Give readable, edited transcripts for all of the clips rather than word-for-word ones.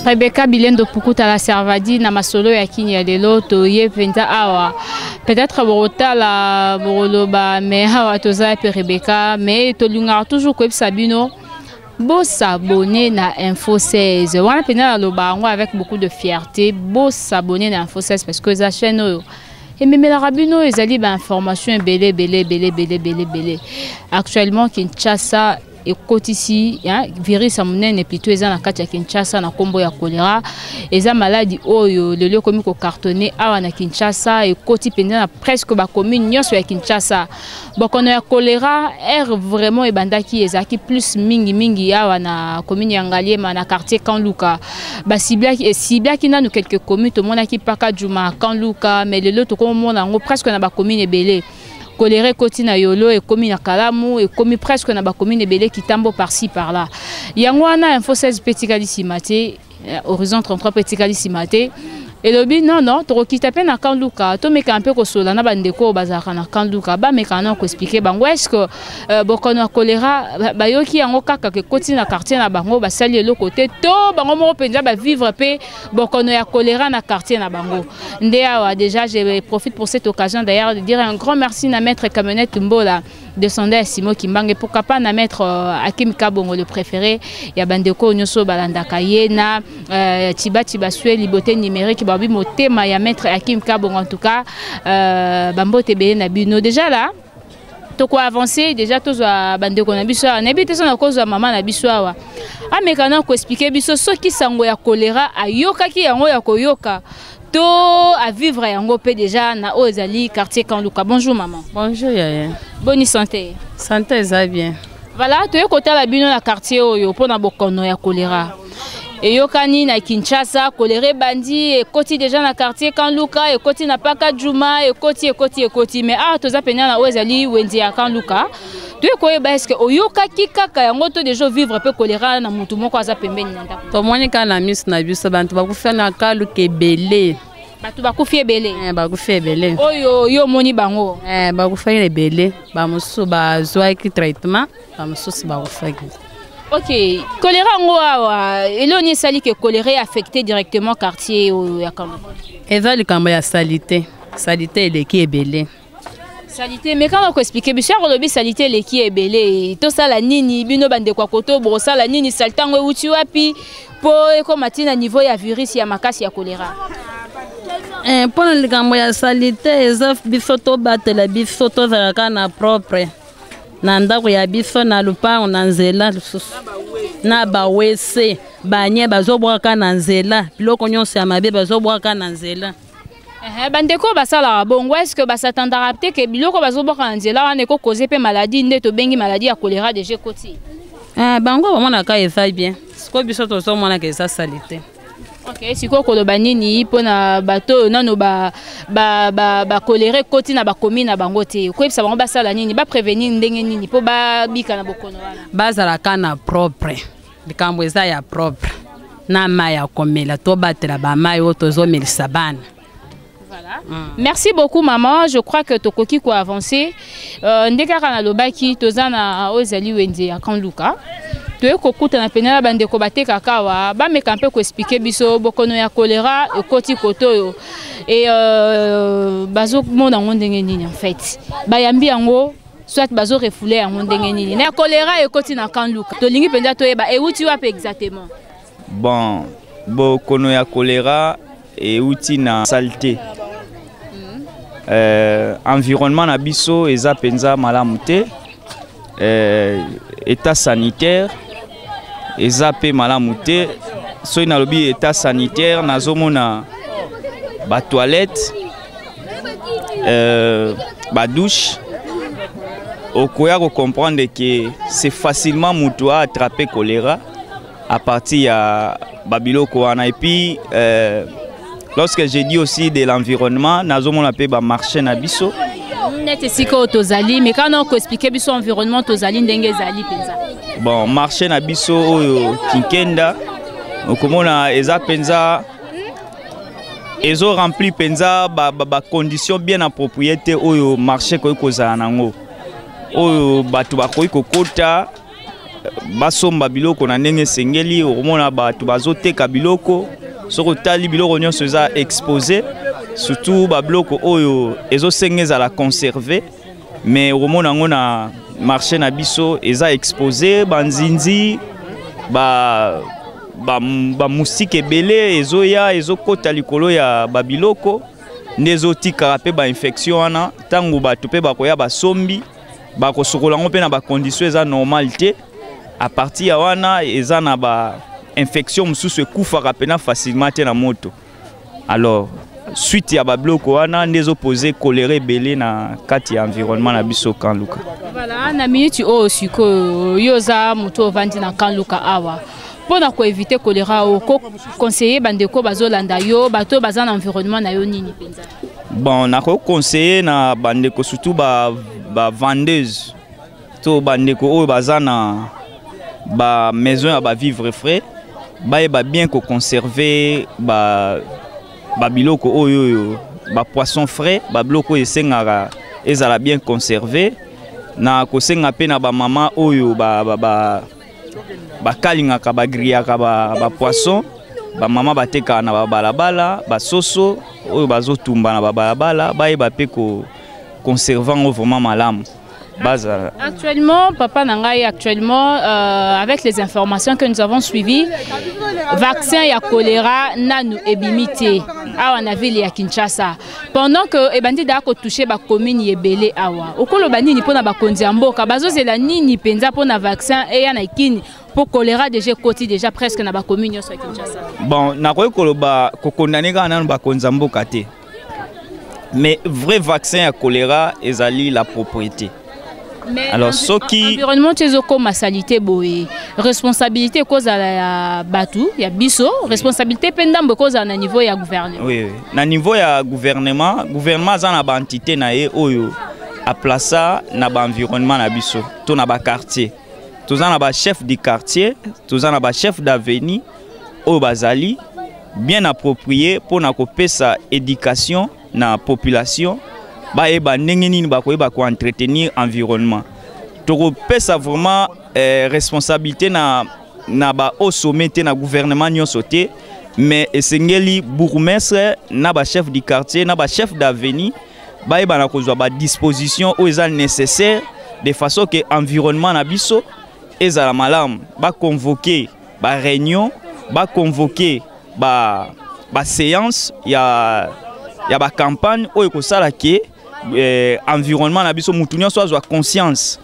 Rebecca Bilendo Pukuta la Servadi na masolo ya kini ya lelo to ye penta awa peut-être borota la boroloba mais awa toza pe Rebecca mais to lunga toujours ko Sabino beau s'abonner na Info 16 wana pena lo bango avec beaucoup de fierté beau s'abonner na Info 16 parce que za chaîne et même la rabino ezali ba information belé actuellement Kinshasa et ici, virus à monene plutôt eza na kati ya Kinshasa na kombo ya choléra eza maladie oyo le lieu comme ko cartonné awa na Kinshasa et koti pendant presque ba commune nyonso ya Kinshasa bokono ya choléra vraiment e bandaki ezaki plus mingi awa na commune ya Ngaliema na quartier Kanluka ba siblaki nanu quelques communes to monaki paka Juma Kanluka mais le lieu to comme mona ngo presque na ba commune ebele choléra koti na yolo et komi na Kalamu et komi presque na ba commune ebele qui tambo par-ci par-là. Yango wana Info 16 petit kalisi maté horizon 33 petit kalisi maté et lobi non to kita pe na Kanluka to meka un peu ko sola na bandeko bazaka na Kanluka ba meka na ko expliquer bango est-ce que bokono choléra ba yoki yango kaka ke koti na quartier na bango ba sali le côté to bango mo penza ba vivre pe bokono ya choléra na quartier na bango ndea déjà je profite pour cette occasion d'ailleurs de dire un grand merci na maître Kamenet Mbola descendait à Simo Kimbange pourquoi pas na maître Hakim Kabongo le préféré ya bandeko nyoso balanda kayena tiba sué liberté numérique babi motema ya maître Hakim Kabongo en tout cas bambote belé na bino déjà là to ko avancer déjà tous bandeko na biso na bité so na cause maman na biso wa amekana ko expliquer biso soki sango ya choléra ayoka ki yango ya koyoka to à vivre yango pe déjà na ozali quartier Kanluka. Bonjour maman. Bonjour yaya. Bonne santé. Santé ça bien. Voilà, to yokota la bino na quartier oyo pona bokono ya choléra. Et yokani na Kinshasa choléra bandi et koti déjà na quartier Kanluka et koti na paka Juma et koti mais toza penya na ozali wendi ya Kanluka. Tu koyeba est-ce que oyoka kikaka yango to déjà vivre pe choléra na mutu moko aza pembeni na ndako. To monika na miss na biso bantu bakufa na Kanluka ebele. Batu bakufi ebele. Bakufi ebele. Oyo yo moni bango. Bakufa ebele. Ba musu ba zwa ki traitement, ba musu bakufa. OK, choléra ngo awa eloni sali que choléra affecté directement quartier ya Kanluka. Eza likambo ya salité. Salité eleki ebele. Salité mais quand on expliquer biso lobi salité leki ebele to sala nini bino bande kwa koto bo sala nini saltango uti wapi po eko matina niveau ya virus ya makasi ya choléra. Pona likambo ya salité eza biso to batela biso to zalaka na propre na ndako ya biso na lupango na nzela na bawese banye bazobwaka na nzela biloko nyonso ya mabe bazobwaka na nzela. Bandeko basala bongo est-ce que basatandara peut que biloko bazobwaka na nzela wana eko causer pe maladie nde to bengi maladie ya choléra déjà koti. Bango bamona ka eza bien siko biso tozo mona ke eza salité. OK, siko koloba nini pona bato nano ba choléra koti na ba commune na bango te ko ebisa bango basala nini ba prévenir ndenge nini po ba bika na bokono wana bazala kana propre likambo eza ya propre na maya komela to batela ba mayo tozo melisa bana. Voilà. Merci beaucoup maman, je crois que tokoki ko avancer ndekaka na lobaki tozana ozali wendi ya Kanluka. To kokuta na penela bandeko bateka kawa ba meka mpe ko expliquer biso bokono ya choléra e koti koto et bazo mona ndenge nini en fait. Bayambi yango soit bazo refouler yango ndenge nini. Na choléra e koti na Kanluka. To lingi penza to eba e uti wapi exactement. Bon, bokono ya choléra et outil na saleté. Environnement na biso eza penza malamu te. État sanitaire eza pe malamu te. So na lobi état sanitaire nazomona ba toilette ba douche. Okoya ko comprendre que c'est facilement mutu à attraper choléra à partir ya babiloko wana et puis lorsque j'ai dit aussi de l'environnement, nous avons pas marché na biso. Net siko tozali, mais quand on explique biso environnement tozali ndenge zali penza. Bon, marché na biso oyo Kinkenda, okomona eza penza ezo rempli penza ba conditions bien appropriées oyo marché ko kozala nango. Oyo batu bakoyi kokota basomba biloko na ndenge sengeli omona bato bazoteka biloko soko tali biloko nyonso eza exposé surtout ba biloko oyo ezosenga ezala conservé mais omona yango na marché na biso eza exposé banzinzi ba musike ebele ezoya ezokota likolo ya babiloko nde ezotikaka mpe bainfection wana ntango bato mpe bakoya basombi bakosokola yango mpe na bacondition eza normal te à partir ya wana eza na bainfection mosusu ekufaka mpena facilement te na moto. Alors suite ya babiloko wana nde ezopose kolera ebele na kati ya environnement na biso Kanluka. Voilà, na minute oyo sikoyo yo oza moto ovandi na Kanluka awa pona ko éviter choléra ko conseiller bandeko bazolanda yo bato baza na environnement na yo nini penza? Bon, na ko conseiller na bandeko surtout ba vendeuse to bandeko oyo baza na ba maison ya ba vivre frais ba bien ko conserver ba biloko oyo ba poisson frais ba biloko esengaka ezala bien conservé na ko senga pe na ba mama oyo bakalingaka bagriaka ba poisson ba mama bateka na balabala ba soso oyo bazotumba na balabala bayeba pe ko conservant vraiment malamu. Actuellement, Papa Nangaï, avec les informations que nous avons suivies, vaccin ya choléra nanu ebimité awa na ville ya Kinshasa. Pendant que ebandi dako touché ba commune yebele awa. Okolo bani ni pona ba konzi mboka bazozela nini penza pona vaccin et ya na kini pour choléra déjà côté déjà presque na ba commune ya Kinshasa. Bon, na ko koloba ko condamner ka nanu ba konzi mboka te. Mais vrai vaccin ya choléra ezali la propriété. Mais alors soki environnement tezoko masalité boye responsabilité cause ya batu ya biso responsabilité pendambo cause na niveau ya gouvernement. Oui, na niveau ya gouvernement za na ba entité na ye oyo a plaça na ba environnement na biso to na ba quartier to za na ba chef du quartier to za na ba chef d'avenue oyo bazali bien approprié pour na kopesa éducation na population ba eba ndenge nini bakoyeba ko entretenir environnement to pesa vraiment responsabilité na ba au sommet na gouvernement nyonso te mais esengeli bourgmestre na ba chef du quartier na ba chef d'avenue ba eba na kozwa ba disposition o eza nécessaire de façon que environnement na biso ezala malamu ba convoquer ba réunion ba convoquer ba séance ya ba campagne o ekosala ke environnement na biso mutu nyonso azwa conscience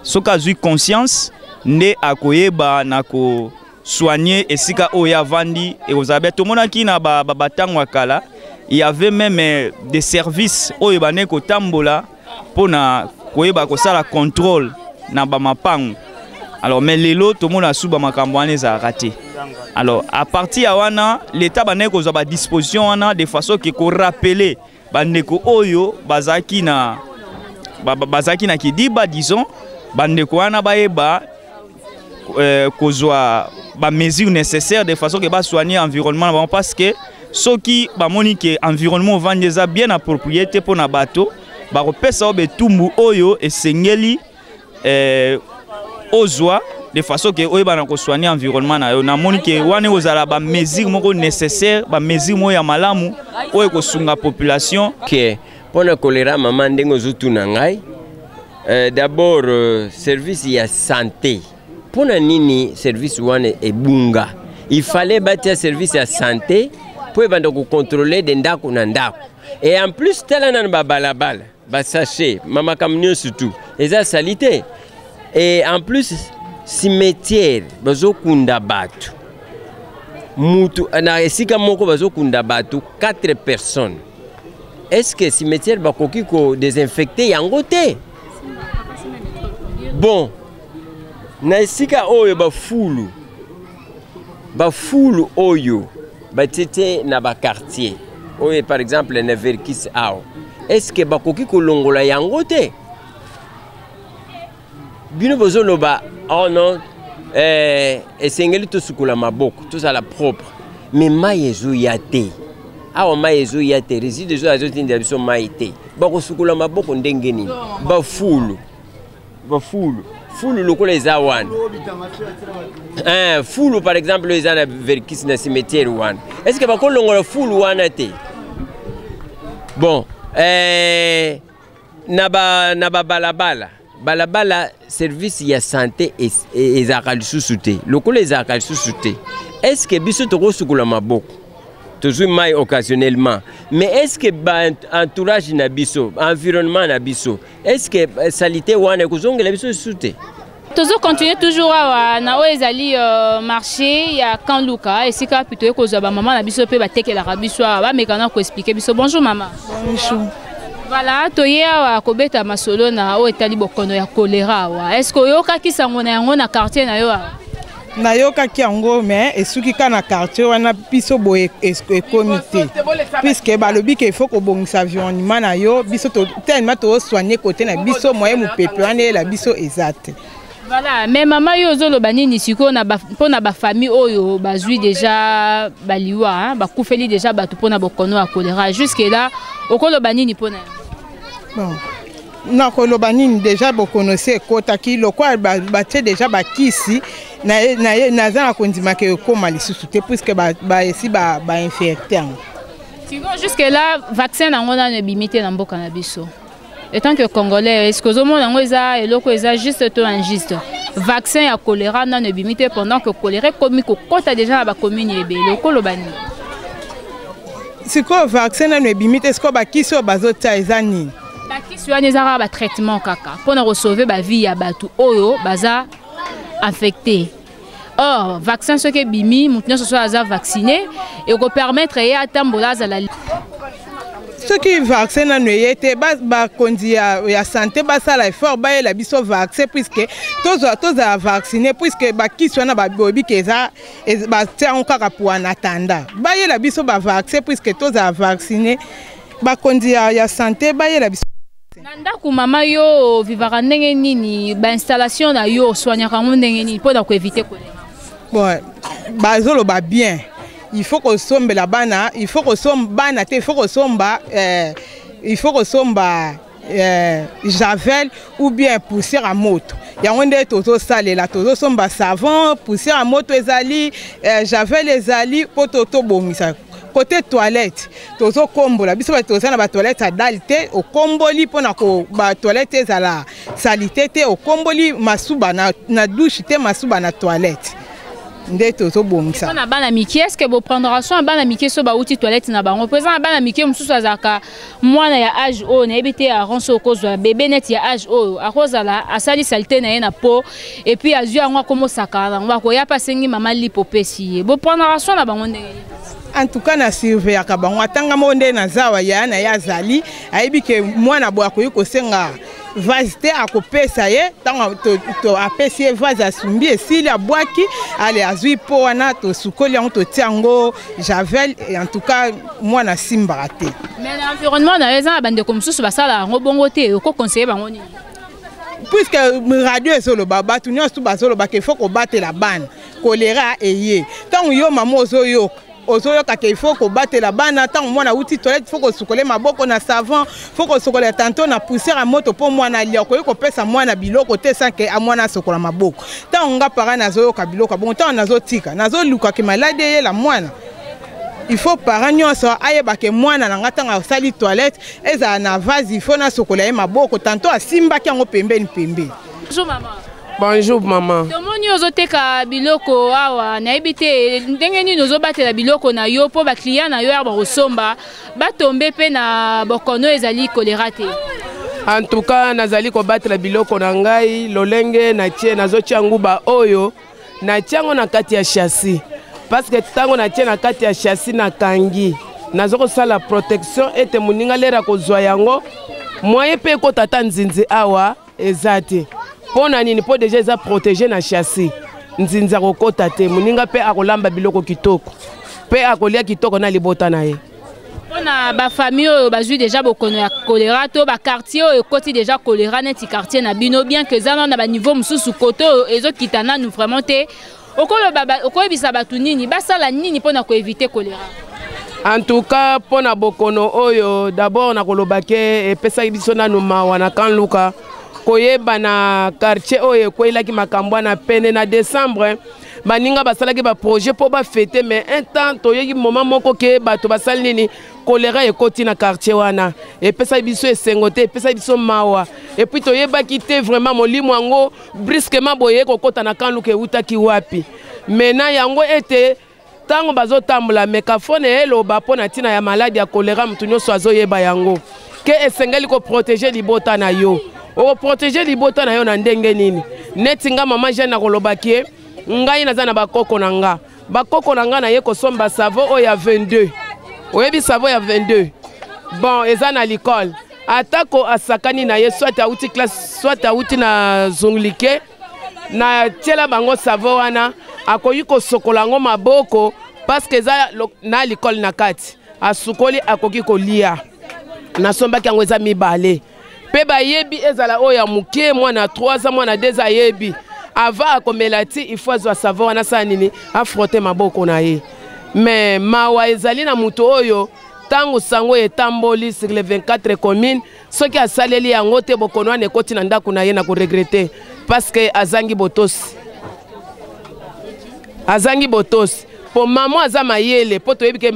soki azwi conscience nde akoyeba na ko soigner esika oyo avandi ekozala tomonaki na batango ya kala il y avait même des services oyo bane kotambola mpona koyeba kosala contrôle na bamapango. Alors mais lelo tomona suba makambo wana ezalaka te. Alors à partir ya wana l'état bane kozwa ba disposition wana de façon que ko rappeler bandeko oyo bazaki na kidiba disons bandeko wana bayeba kozwa ba mesures nécessaires de façon que ba soigner environnement parce que soki ba moni que environnement vandeza bien approprié te pona bato ba kopesa obetumbu oyo esengeli ozwa de façon que oyeba na ko soigner environnement na yo na moni que wana ozala ba mesures moko nécessaire ba mesures mo ya malamu oyo ko sunga population que pona choléra maman ndengo zutu na ngai d'abord service ya santé pona nini service wana ebunga il fallait bâtir service ya santé pour banda ko contrôler de ndako na ndako et en plus tela na balabala ba sachet mama camion surtout eza salité et en plus cimetière bazokunda batu mutu na esika moko bazokunda batu 4 personnes. Est-ce que cimetière bakoki ko désinfecter yango te? Bon na esika oyo bafulu oyo batete na ba quartier oyo par exemple na Verkis ao est-ce que bakoki ko longola yango te? Bino bozoloba oh non esengeli to sukula maboko to sala propre mais mai ezo yate awa mai ezo yate résidus ezo azotinda biso mai te bako sukula maboko ndenge nini bafulu fulu lokola eza wana fulu par exemple eza na verkis na cimetière wana est-ce que bakolongola fulu wana te bon na balabala service ya santé ezalaka lisusu te lokola ezalaka lisusu te est-ce que biso tokosukula maboko tozwi mai occasionnellement mais est-ce que entourage na biso environnement na biso est-ce que salité wana ekozongela biso lisusu te tozo continuer toujours awa na oyo ezali marché ya Kanluka esika plutôt ekozwa ba maman na biso pe batekelaka biso awa bamekana ko expliquer biso bonjour maman. Bonjour. Voilà toye awa kobeta masolo na oyo etali bokono ya choléra awa est-ce que oyokaki sango na yango na quartier na yo awa nayokaki yango mais esuki ka na quartier wana biso boye comité puisque balobi ke il faut kobongisa environnement na yo biso tellement to soigner côté na biso moyen mupepe wana la biso ezate. Voilà, mais maman yo zoloba nini siko na pona ba famille oyo bazui déjà baliwa hein ba kufeli déjà batu pona bokono ya choléra jusque là okoloba nini pona bon na koloba nini déjà bokono se kota ki lokwa batie déjà bakisi na za kondima ke koma lisusu te puisque ba esi ba infecté siko jusque là vaccin na ngona ne bimité na mboka na biso. Étant que Congolais, est-ce que le monde est juste tout injuste? Vaccin à choléra n'a ne bimité pendant que choléra comme quand déjà la commune est belle, le colobani. C'est quoi vaccin n'a ne bimité? Est-ce que qui soit bazota ezani? Qui soit les arabes traitement kaka pour nous sauver la vie à batu oyo baza infecté. Or vaccin ce que bimi, maintenant ce soit vacciné et qu'on permettre à tambola à la ceux qui vaccin na noyete ba kondi ya santé ba sala effort ba la biso vaccin puisque tous a vacciné puisque ba kiswa na ba bobi keza ba tia encore pour en attendant ba la biso ba vaccin puisque tous a vacciné ba kondi ya santé ba la biso nanda ku mama yo vivara ndenge nini ba installation na yo soignera ndenge nini pour éviter choléra bon ba zolo ba bien. Il faut que sombe la bana, il faut que sombe bana, il faut que sombe javel ou bien poussière à moto. Il y a un des tozo salé la tozo somba savon, poussière à moto ezali, javel ezali pour toto bomisa. Côté toilette, tozo combo la biso tozo na ba toilette à dalte au comboli pour na ko ba toilette ezala salité te au comboli masuba na douche te masuba na toilette. Na bana miki est-ce que vous prendra soin bana miki so ba outil toilette na bango présent bana miki mususu azaka mwana ya âge o na ebité a ronso kozwa bébé net ya âge o akozala asali salité na ye na peau et puis azui yango komo sakana ngwa ko ya pasengi mama lipopesi vous prendra soin na bango ndenge en tout cas na surveiller ka bango atanga monde na zawa ya na ya zali ayebi ke mwana bo akoyi kosenga vase te akopesa ye tango to apesi vase asumbi esili abwaki ale azui po wana to sukoli yango to tiango javel et en tout cas mwana simba te mais l'environnement na eza bande comme sous basala ngo bongo te ko conseiller bango ni puisque radio ezolo baba tu nyonso bazolo ba ke faut ko battre la bane choléra eye tango yo mama ozoyo ozoyoka ke il faut ko battre la bana tant mwana outil toilette faut ko sukole maboko na savon faut ko sukole tantôt na poussière à moto pour mwana lia ko pesa mwana biloko te sans que a mwana sokola maboko tant nga para na zoyoka biloko bon tant nazo tika nazo luka ke malade la mwana il faut para nyonso ayeba ke mwana na ngata sali toilette eza na vase il faut na sokola maboko tantôt asimba ki ngo pembeni pembeni. Bonjour maman. Bonjour maman. Tomoni ozoteka biloko awa na ebite ndenge nini ozobatela biloko na yo po ba client na yo ya bakosomba batombe pe na bokono ezali choléra te. En tout cas nazali ko batela biloko na ngai lolenge na tie nazotia nguba oyo na tiango na kati ya chassis parce que tango na tie na kati ya chassis na kangi nazoko sala protection ete muninga lera kozwa yango moye pe ko tata nzinzi awa ezate. Pona nini po déjà eza protégé na chassis nzinza kokota te muninga pe akolamba biloko kitoko pe akolia kitoko na libota na ye pona ba famille oyo bazui déjà bokono ya choléra to ba quartier oyo koti déjà choléra neti quartier na bino bien que zana na ba niveau mususu koto ezokitana nous vraiment te okolo baba okoyebisa batu nini basala nini pona ko éviter choléra. En tout cas pona bokono oyo d'abord na kolobake epesa biso na numa wana Kanluka koyeba na quartier oyo koyelaki makambo na pene na décembre baninga basalaki ba projet pour ba fêter mais un temps toyeki moment moko ke bato basali nini choléra ekoti na quartier wana epesa biso esengo te epesa biso mawa et puis toyebaki te vraiment molimo yango brusquement boye kokota na kanluka eutaki wapi maintenant yango ete tango bazotambola mekafone eloba mpo na ntina ya maladi ya choléra mutu nyonso azoyeba yango ke esengeli koprotege libota na yo okoprotege libota na yo na ndenge nini neti nga mama jeune nakolobaki ye ngai naza na bakoko na nga na ye kosomba savo oyo ya 22 oyebi savo ya 22 bon eza na l'école atako asakani na ye soit auti classe soit auti na zunglike na tiela bango savo wana akoyi kosokola yango maboko parce que eza na l'école na kati asukoli akoki kolia nasombaki yango eza mibale mpe bayebi ezala oyo ya moke mwana 3 ans mwana 2 ayebi avant akomela ti il faut azwa savo wana sa nini afrote maboko na ye mais mawa ezali na mutu oyo tango sango etamboli sur les 24 communes soki asaleli yango te bokono wana ekoti na ndako na ye na koregrete parce que azangi botosi po mama aza mayele po toyebi ke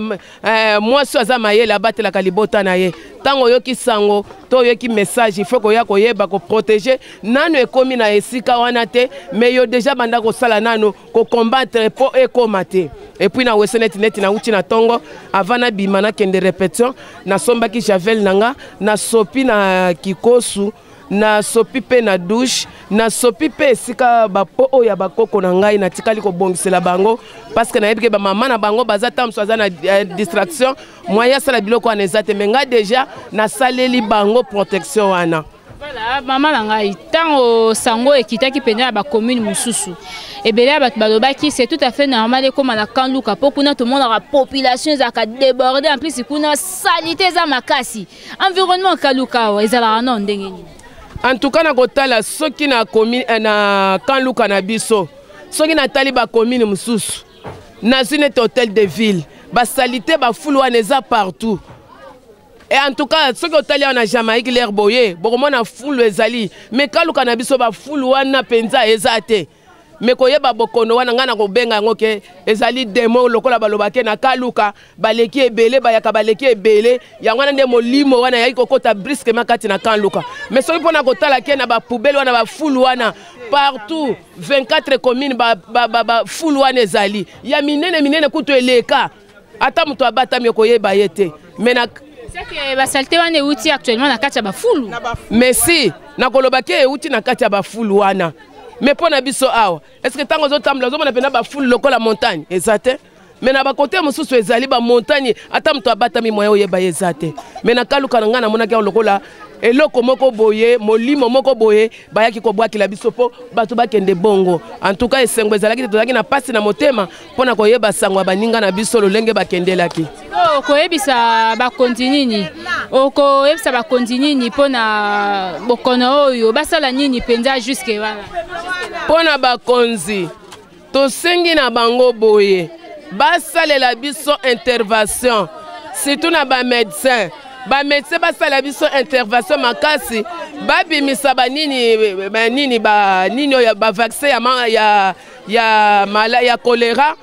mwasi aza mayele abatelaka libota na ye tango oyoki sango to oyoki message il faut koya koyeba koprotege nano ekomi na esika wana te mais yo déjà banda kosala nano kokombattre po ekoma te et puis na wese neti na uti na tongo avant na bima na kende répétition nasombaki javel nanga na sopi na kikosu na sopi pe na douche na sopi pe esika bapo oyo ya bakoko na ngai natikali kobongisela bango parce que nayebi ke bamama na bango baza tamso aza na distraction moya asala biloko wana eza te me ngai déjà nasaleli bango protection wana. Voilà, maman na ngai tango sango ekitaki pene ya bacommune mosusu ebele ya bato balobaki c'est tout à fait normal ekoma na kanluka po kuna tout le monde la population ezalaka débordé en plus kuna salité eza makasi environnement kanluka ezalaka na ndenge nini. En tout cas, na kotala soki na commune na kanluka na biso soki na tali ba commune mususu na zone hôtel de ville ba salité ba fulu wana eza partout et en tout cas soki otali na Jamaïque l'air boye bokomona fulu ezali mais kanluka na biso ba fulu wana penza eza te mais koyeba bokono wana ngana kobenga yango ke ezali demo lokola balobake na kaluka baleki ebele bayaka baleki ebele yango wana nde molimo wana yaki kokota brusquement kati na kanluka mais soki mpona kotala ke na bapoubele wana bafulu wana partout 24 communes ba fulu wana ezali ya minene kutu eleka ata mutu abatami koyeba ye te mais na c'est que ba saleté wana euti actuellement na kati ya bafulu merci na kolobake euti na kati ya bafulu wana. Mais pour na biso awa est-ce que tango zotamla zomona pena ba full lokola montagne ezate mais na ba côté mususu ezali ba montagne ata mto abatami moyo yeba ezate mais na kaluka ngana monaki lokola eloko moko boye molimo moko boye bayaki ko bwaki la biso po bato bakende bongo en tout cas esengo ezalaki tozaki na pasi na motema pona koyeba sangwa baninga na biso lolenge bakendelaki koyebisa bakonzi nini okoyebisa bakonzi nini pona bokono oyo basala nini penza jusque wana pona bakonzi tosengi na bango boye basalela biso intervention surtout na ba médecin basala biso intervention makasi babimisa banini ba vaccin ya choléra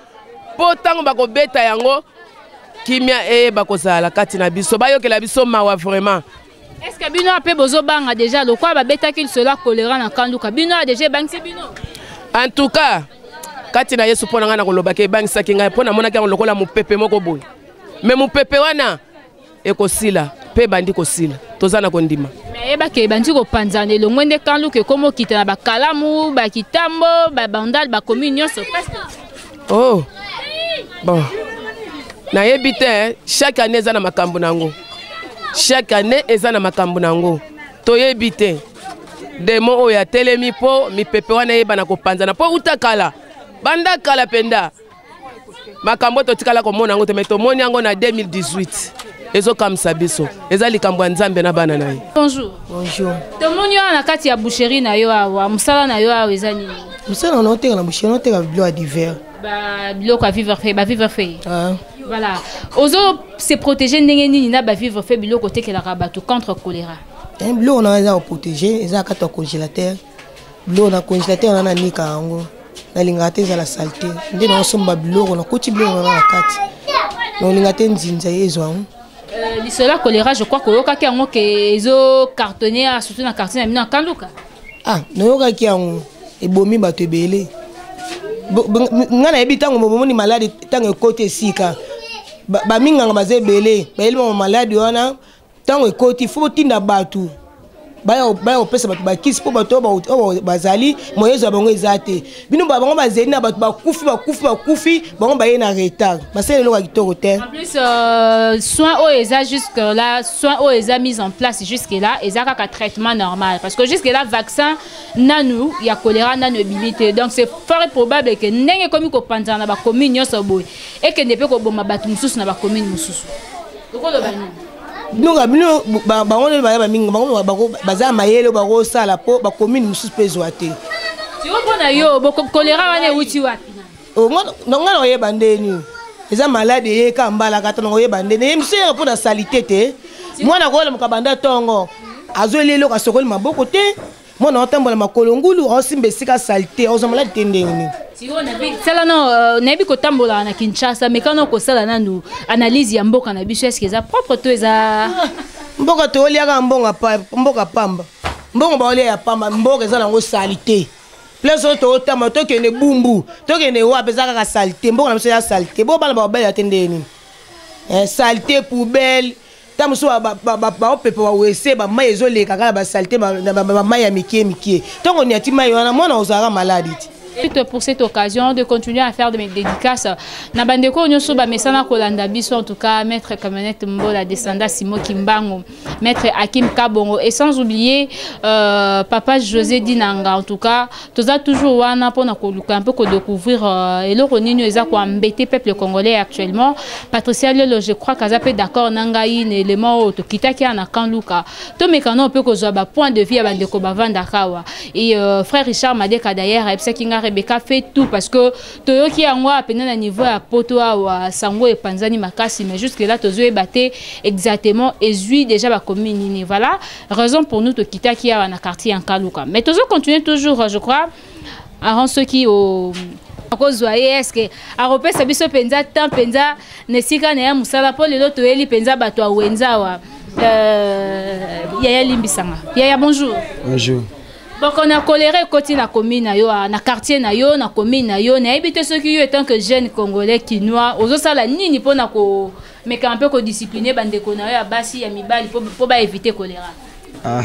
po tango bakobeta yango kimia bakozala kati na biso bayokela biso mawa vraiment. Est-ce que bino ape bozo banga déjà le quoi babeta qu'il cela choléra na kanduka bino a déjà bangsi bino en tout cas kati na Yesu pona ngana kolobake bangisa kinga pona mona kango lokola mupepe moko boy mais mupepe wana ekosila pe bandi kosila tozana kondima mais yeba ke bandi ko panzane le mwende kanluka komo kita na bakalamu bakitambo babandal ba communion so presque oh bon na yebite chaque année za na makambo nango chaque année eza na makambo nango toyebite demo oya telemi po mipepe wana yeba na kopanzana po utakala banda kala penda makambo totikala komona yango te mais tomoni yango na 2018 ezo kamsa biso eza likambo ya Nzambe na bana na ye. Bonjour. Bonjour. Tomoni na kati ya boucherie na yo awa musala na yo awa eza nini? Musala na oteka na boucherie na oteka biloko ya divers. Ba biloko à vivre fait. Ah. Voilà. Ozo se protéger ndenge nini na ba vivre fait biloko tekelaka bato contre choléra. L'eau on a protégé, ils ont un congélateur. L'eau on a congélateur, on a ni karango. Na lingate za la saleté. Ndé na somba l'eau on a côté bleu on a la carte. Na lingate nzinza yezo. L'isola choléra, je crois que yoka ki yango ke ezo cartonné surtout na quartier na mina kanduka. Ah, no yoka ki yango ebomi bato ebele. Ngana yebi tango bomoni malade tango côté sika. Ba minga baze belé, ba elimo malade wana tango ekoti faut tinda batu. Baya opesa batu ba kisi po bato bazali moyezo bango ezate. Bino bango bazeli na batu bakufi bango baye na retard. Basele lo kitoko te. En plus soins au eza jusque là, soins au eza mis en place jusque là, eza ka traitement normal parce que jusque là vaccin nanu ya choléra nanu limité. Donc c'est fort probable que ndenge komi ko panza na ba commune nyoso boy et que ne peut ko boma batu mususu na ba commune mususu. Lokolo bani Nunga bino bango ba minga bango baza mayelo bango sala po ba commune mususu pezoate. Si on pona yo bo choléra wana uti wapi na? O ngana oyeba ndeni. Eza malade ye ka mbala kata ngoyeba ndeni. Emse po na salité te. Mwana ko la mukabanda tongo. Azolelo ka sokoli maboko te. Mwana otambola makolo ngulu osimbe sika salité ozo malade te ndeni. Si on a vu cela non nabi ko tambola na Kinshasa mais quand on ko sala nanu analyse ya mboka na biso est-ce que ça propre to eza mboka to oliaka mboka pamba mbongo ba olia ya pamba mboka eza nango salité place to otama to kene bumbu to kene wa bezaka ka salité mboka na biso ya salité bo bana ba bela tendeni salité poubelle tamuso ba opepe wa wese ba mai ezoleka kala ba salité ba mai ya mikie tongo ni atima yona mwana ozara maladie. Pour cette occasion de continuer à faire de mes dédicaces. Nabandeko nyoso ba mesana kolanda biso en tout cas maître Kamenet Mbola descendant Simo Kimbango, maître Hakim Kabongo et sans oublier papa José Dinanga en tout cas toza toujours wana pona koluka un peu ko découvrir eloko nini eza ko embêter peuple congolais actuellement. Patricia Lelo je crois qu'aza peut d'accord nangai un élément to kitaki na kanluka. To mekano peut ko zo ba point de vue bandeko bavanda kawa et frère Richard Madeka d'ailleurs Epsekinga Rebecca fait tout parce que Toyoki Angwa à niveau à Poto à Sango et Panzani Makasi mais jusque là Tozo est batté exactement et zui déjà la commune voilà raison pour nous de quitter qui a un quartier en Kaluka mais Tozo continue toujours je crois à rendre ceux qui au cause est-ce que à repère ça biso penza temps penza ne sika na ya musala pour les autres eli penza bato a wenza wa Yaya Limbisanga Yaya bonjour. Bonjour. Donc on a coléré côté na commune na yo na quartier na yo na commune na yo na habité ceux qui étant que jeunes congolais quinois ozo sala nini pona ko mais quand un peu ko discipliner bande ko na yo basi ya mibali pour ba éviter choléra. Ah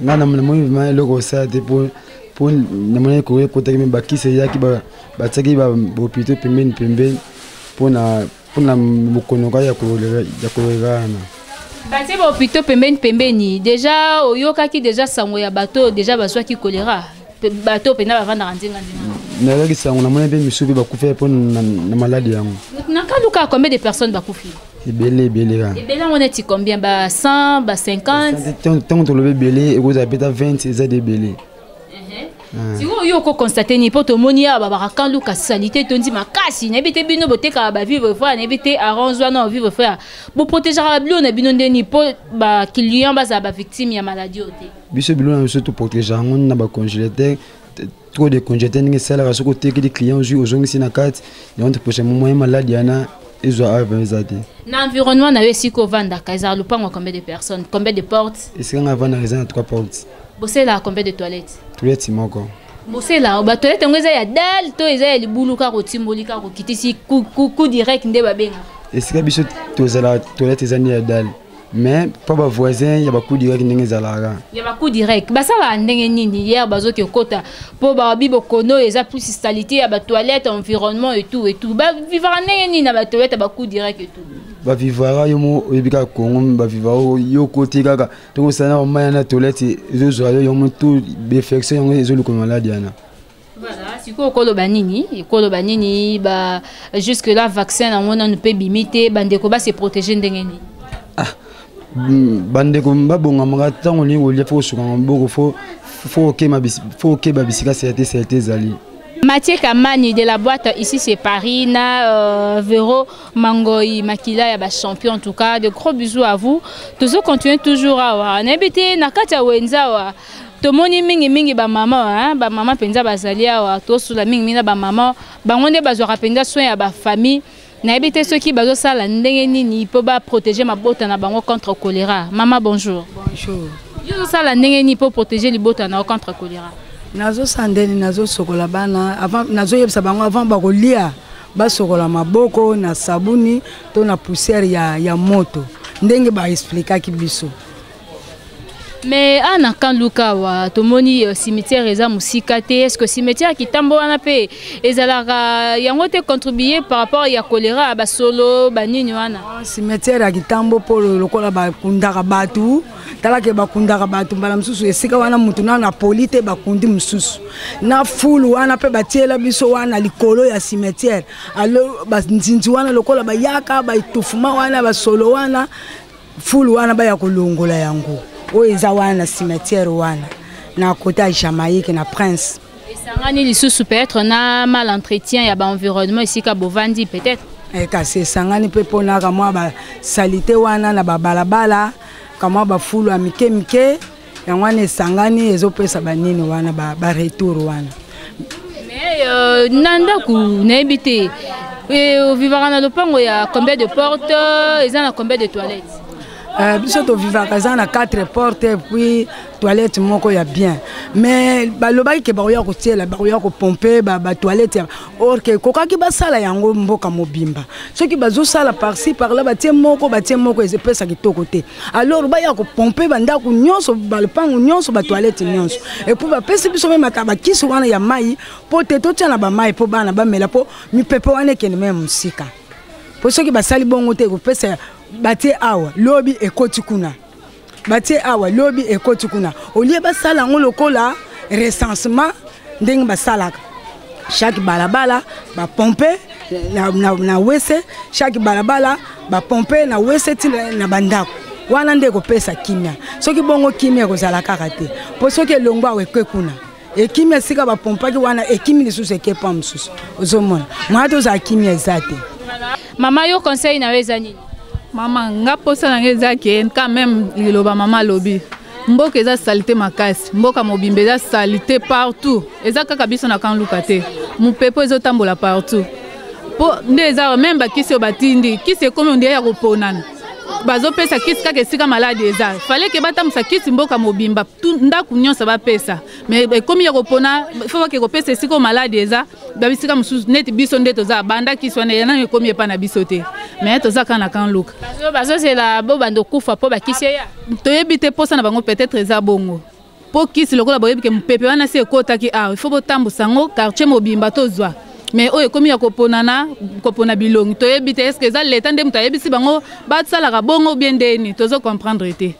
na mouvement loko ça te pour na mona ko côté me bakise ya ki ba tsaki ba hôpital pembeni pour na mukonoka ya choléra na Bati ba hôpital pembeni déjà oyoka ki déjà sango ya bateau déjà baswa ki choléra bateau pena bavanda nzinga na yaki sango na mona pe misubi bakufa pour na maladie yango na kaluka combien de personnes bakufi belé belé on est combien ba 100 ba 50 tant to le belé et vous avez 20 c'est des belé. Si vous avez constaté ni poto monia ba kan luka salité tondi makasi na bité bino boteka ba vivre frère na bité arrange na vivre frère bo protéger la bio na bino ndeni po ba client ba za ba victime ya maladie oté biso bilo na surtout protéger on na ba congélateur trop de congélateur ni sala ka soko teki di client ju ozongi na carte et on te prochain moment maladie yana ils ont avanzé. L'environnement na yesiko vanda kaza lupango combien de personnes combien de portes est-ce qu'on a vendre raison 3 portes bossé là combien de toilettes toilettes moko bossé là ba toilette ngeza ya dal to eza ya libuluka ko timbolika ko kitisi coup direct nde babenga est-ce que biso tozala toilette ezani ya dal mais pas ba voisin ya ba coup direct ndenge zalaka ya ba coup direct basala ndenge nini hier bazoki okota po ba bibo kono eza plus stabilité ya ba toilette environnement et tout ba vivre ndenge nini na ba toilette ba coup direct et tout ba vivara yo mo ebika Congo ba vivara yo côté kaka to sana maya na toilette zo zo yo mo tout perfection yo zo le maladie ana. Voilà, si ko banini ba jusque là vaccin na mona ne peut limiter bandeko ba se protéger ndenge nini. Ah bandeko mbabonga manga tango ni olia fo suka mboko fo ke babisika c'était zali Mathieu Kamani de la boîte, ici c'est Paris, na Véro Mangoï Makila, ya ba champion en tout cas. De gros bisous à vous. Toujours continuez toujours à voir. N'habitez Nakata Wenza. Tomoni mingi ba maman penza bazalia wa to sula mingi ba maman bangonde bazora penza soin ya ba famille. N'habitez ceux qui bazo sala ndenge nini po ba protéger ma bota na bango contre choléra. Maman bonjour. Bonjour. Yo sala ndenge nini po protéger li bota na contre choléra. Nazo sandeni nazo sokola bana avant nazo yebisa bango avant bakolia ba sokola maboko na sabuni to na poussière ya moto ndenge ba expliquer ki biso. Mais ana kan luka wa tomoni cimetière eza musika te, est-ce que cimetière ki tambo wana pe ezalaka yango te contribuer par rapport ya choléra ba solo ba nini wana cimetière ya kitambo po lokola ba kundaka batu talake ba kundaka batu mbala msusu esika wana mutu na polite ba kundi msusu na fulu wana pe batiela biso wana likolo ya cimetière alo ba nzinzi wana lokola ba yaka ba itufuma wana ba solo wana fulu wana ba ya kolongola yango oeza wana cimetière wana na côté à Jamaïque na Prince. Sangani lisusu peut-être na mal entretien ya ba environnement ici ka Bovandi peut-être. Kasi sangani pe pona ka mwa ba salité wana na ba balabala kama ba fulu ya mike yangwane sangani ezopesa banini wana ba retour wana. Mais nanda ku naibité vivara na lopango ya combien de portes et na combien de toilettes? Biso to vivaka za na 4 portes puis toilette moko ya bien mais balobaki ke ba ya ko tiela ba ya ko pomper ba toilette or ke kokaki ba sala yango mboka mobimba soki bazo sala par-ci par-là ba tie moko ezepesa kitoko te alors ba ya ko pomper ba ndako nyonso ba lopango nyonso ba toilette nyonso et puis ba pesi biso même ka ba kisi wana ya mai po te to tia na ba mai po bana ba mela po mi pepe wana ke même musika po soki ba sali bongo te ko pesa batie awa lobi ekoti kuna batie awa lobi ekoti kuna olie basala ngo lokola recensement ndenge basalaka chaque balabala ba pomper na wese chaque balabala ba pomper na wese na bandako wana ndeko pesa kimia soki bongo kimia kozala kaka te po soki elongwa weke kuna ekimia sika ba pompaki wana ekimi lisusu ekepa msusu ozomona mwato za kimia ezate. Mama yo conseil na weza nini? Maman, nga posa na ngeza ke quand même liloba mama lobi. Mboka eza salité makasi, mboka mobimbe eza salité partout. Eza kaka biso na kan lukate. Mupepo ezotambola partout. Po ndeza même ba kisi obatindi, kisi komo ndiye ya koponana. Bazo pesa kisi kaka esika maladi eza. Fallait ke batamusa kisi mboka mobimba, ndaku nyonso ba pesa. Mais komi ya kopona, faut ke kopesa esika maladi eza, ba bisika mususu net biso ndeto za banda kisi wana yana komi epa na biso te. Mais to za kana kan luka. Bazo c'est la bobando kufa po ba kisi ya. To yebite posa na bango peut-être eza bongo. Po kisi lokola boyebi ke mpepe wana se ekota ki il faut botambusa ngo quartier mobimba to zwa. Mais oyo komi ya kopona bilongi to yebite est-ce que eza leta nde muta yebisi bango batsala ka bongo bien ndeni tozo comprendre te.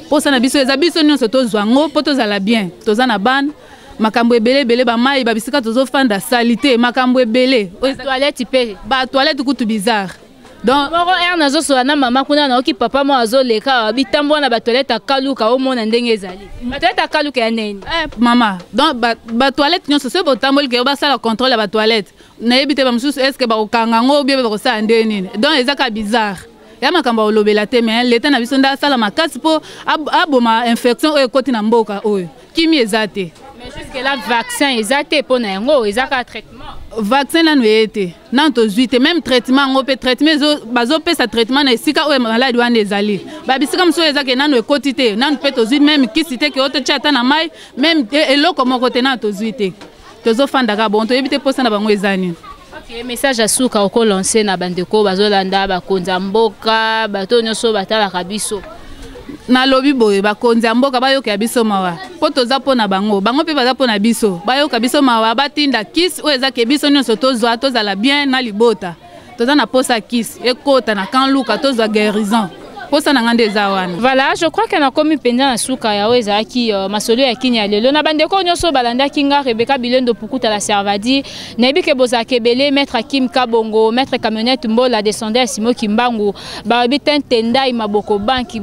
Posa na biso eza biso nyonso to zwa ngo po to zala bien. Toza na ban makambo ebele ba mai ba bisika tozo fanda salité makambo ebele. Toilette pe ba toilette kutu bizarre. Donc moko nazo so na mama kuna na oki papa mo azo leka bitambo na ba toilette akaluka o mona ndenge ezali. Ba toilette akaluka ya neni? Mama, donc ba toilette nyonso se bo tamboli ke ba sala contrôle ba toilette. Na yebite ba msusu est-ce que ba okanga ngo bien ba ko sa ndeni. Donc ezaka bizarre. Ya makamba olobela te mais l'état na biso nda sala makasi po aboma infection oyo koti na mboka oyo. Kimi ezate. Mais jusque là vaccin ezate po na yango ezaka traitement. Vaccin na nuete na tozuite même traitement ngo pe traitement bazo pesa traitement na esika oyo maladi wana ezali ba bisika mso ezake nanu ekoti te nanu pe tozuite même kisite ke oto chata na mai même eloko moko te na tozuite tozo fanda ka bon to yebite posa na bango ezani. OK, message à suka oko lancer na bandeko bazolanda bakonza mboka bato nyonso batala kabiso. Na lobi boye bakonzi ya mboka bayoka ya biso mawa po toza pona bango pe baza pona biso bayoka biso mawa batinda kisi oyo ezake biso nyonso tozwa tozala bien na libota toza na posa kisi ekota na kan luka tozwa guérison posa na ngande za wana. Voilà, je crois que na komi penda na suka ya weza ki masolo ya kinya lelo na bandeko nyoso balanda kinga Rebecca Bilendo Pukuta la Servadi na bike boza kebele maître Hakim Kabongo maître camionnette Mbola descendant Simo Kimbangu ba bitan tendai maboko banki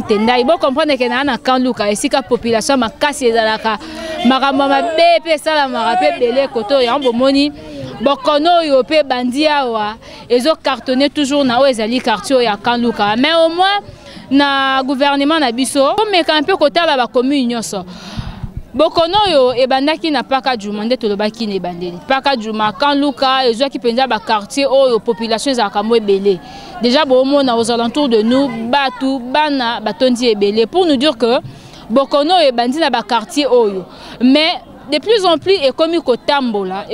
tendai bo comprendre que na kanluka esika population makasi ezalaka makambo mabe pe sala marape belé koto ya mbomoni bokono yo pe bandia wa ezo cartonner toujours na ezali quartier ya kanluka mais au moins na gouvernement na biso mais quand un peu kotala ba commune nyoso bokono yo ebandaki na paka juma nde tolobaki ne bandeli paka juma kanluka ezo ki penza ba quartier oyo population za kamwe belé déjà bon mona aux alentours de nous batu bana batondi ebelé pour nous dire que bokono ebandi na ba quartier oyo mais de plus en plus ekomi kotambola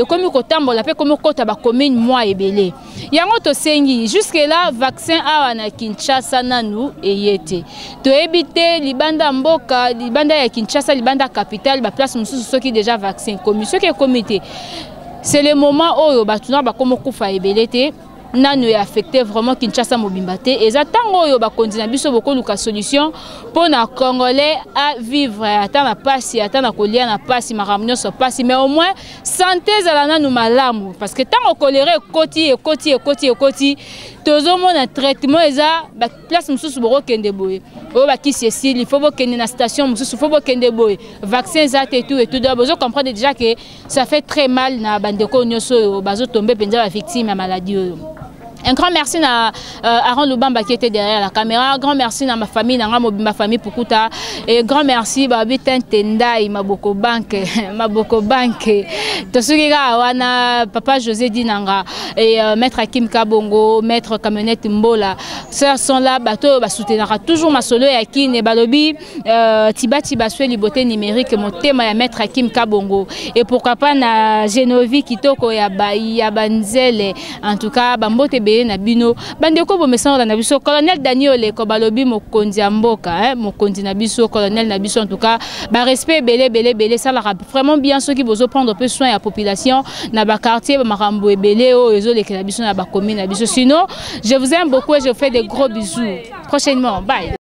pe komi kota ba commune moi ebelé yango to sengi jusque là vaccin awa na Kinshasa nanu eyete to ebité libanda mboka libanda ya Kinshasa libanda capitale ba place mususu soki déjà vaccin commission ke comité c'est le moment oyo batuna ba komo kufa ebelé te nanu est affecté vraiment Kinshasa mobimbate et zatango yo ba kondina biso boko luka solution pour na congolais à vivre ata na pasi ata na kolia na pasi maramnyo so pasi mais au moins santé za nanu malamu parce que tant au choléra koti tozo mona traitement eza ba place mususu boko kende boye o ba ki Cécile il faut bokende na station mususu faut bokende boye vaccin za et tout vous comprenez déjà que ça fait très mal na bandeko nyoso bazo tomber penza ba victime ya maladie. Un grand merci à Aaron Lubamba qui était derrière la caméra. Un grand merci à ma famille, ma famille Pukuta. Et grand merci à Bitin Tendai, Maboko Bank. Tosugiga Wana, Papa José Dinanga et Maître Hakim Kabongo, Maître Camionnette Mbola. Ceux sont là, bateau, soutenira toujours ma solo et Akin et Balobi, Tiba Sue, Liberté numérique, mon thème est Maître Hakim Kabongo. Et pourquoi pas na Genovi Kitoko ya Banzele. En tout cas, Bambote na bino bandeko bomesana na biso colonel Daniel ko balobi mokonzi mboka mokonzi na biso colonel na biso en tout cas ba respect belé ça la vraiment bien ceux qui besoin prendre peu soin à la population na ba quartier ba marambo ebele o ezo le na biso na ba commune na biso sinon je vous aime beaucoup et je vous fais des gros bisous prochainement bye.